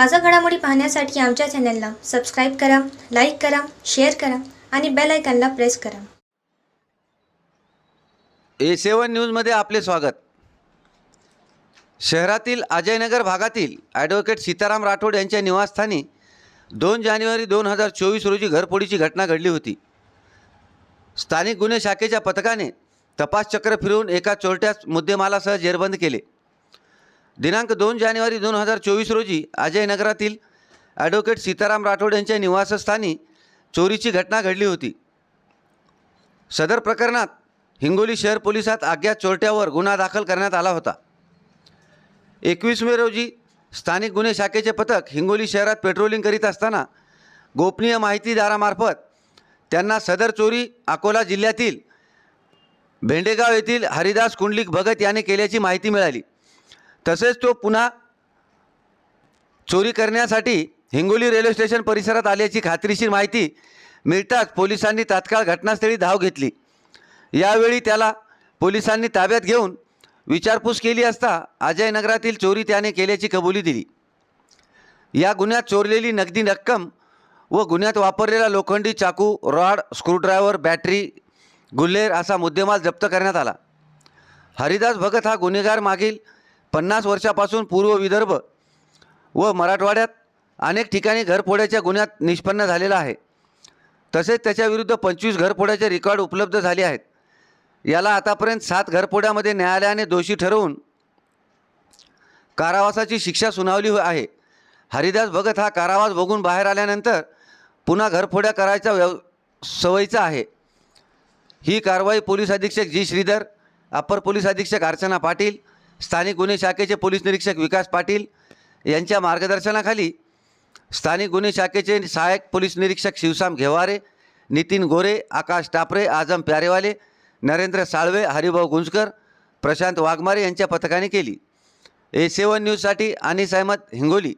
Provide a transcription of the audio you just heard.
ताज़ा घडामोडी पाहण्यासाठी आमच्या चॅनलला सबस्क्राईब करा, लाईक करा, शेअर करा आणि बेल आयकॉनला प्रेस करा. A7 न्यूजमध्ये आपले स्वागत. शहरातील अजयनगर भागातील ॲडव्होकेट सीताराम राठोड यांच्या निवासस्थानी 2 जानेवारी 2024 रोजी घरफोडीची घटना घडली होती. स्थानिक गुन्हे शाखेच्या पथकाने तपास चक्र फिरवून एका चोरट्यास मुद्देमालासह जेरबंद केले. दिनांक 2 जानेवारी 2024 रोजी अजयनगरातील ॲडव्होकेट सीताराम राठोड यांच्या निवासस्थानी चोरीची घटना घडली होती. सदर प्रकरणात हिंगोली शहर पोलिसात अज्ञात चोरट्यावर गुन्हा दाखल करण्यात आला होता. 21 मे रोजी स्थानिक गुन्हे शाखेचे पथक हिंगोली शहरात पेट्रोलिंग करीत असताना गोपनीय माहितीदारामार्फत त्यांना सदर चोरी अकोला जिल्ह्यातील भेंडेगाव येथील हरिदास कुंडलिक भगत याने केल्याची माहिती मिळाली. तसेच तो पुन्हा चोरी करण्यासाठी हिंगोली रेल्वे स्टेशन परिसरात आल्याची खात्रीशीर माहिती मिळताच पोलिसांनी तात्काळ घटनास्थळी धाव घेतली. यावेळी त्याला पोलिसांनी ताब्यात घेऊन विचारपूस केली असता अजयनगरातील चोरी त्याने केल्याची कबुली दिली. या गुन्ह्यात चोरलेली नगदी रक्कम व गुन्ह्यात वापरलेला लोखंडी चाकू, रॉड, स्क्रूड्रायव्हर, बॅटरी, गुल्हेर असा मुद्देमाल जप्त करण्यात आला. हरिदास भगत हा गुन्हेगार मागील 50 वर्षापासून पूर्व विदर्भ व मराठवाड्यात अनेक ठिकाणी घरफोड्याच्या गुन्ह्यात निष्पन्न झालेला आहे. तसेच त्याच्याविरुद्ध 25 घरफोड्याचे रेकॉर्ड उपलब्ध झाले आहेत. याला आतापर्यंत 7 घरफोड्यामध्ये न्यायालयाने दोषी ठरवून कारावासाची शिक्षा सुनावली आहे. हरिदास भगत हा कारावास भोगून बाहेर आल्यानंतर पुन्हा घरफोड्या करायचा सवयीचा आहे. ही कारवाई पोलीस अधीक्षक जी श्रीधर, अप्पर पोलीस अधीक्षक अर्चना पाटील, स्थानिक गुन्हे शाखेचे पोलीस निरीक्षक विकास पाटील यांच्या मार्गदर्शनाखाली स्थानिक गुन्हे शाखेचे सहाय्यक पोलीस निरीक्षक शिवसाम घेवारे, नितीन गोरे, आकाश टापरे, आजम प्यारेवाले, नरेंद्र साळवे, हरिभाऊ गुंजकर, प्रशांत वाघमारे यांच्या पथकाने केली. A7 न्यूजसाठी अनिस अहमद, हिंगोली.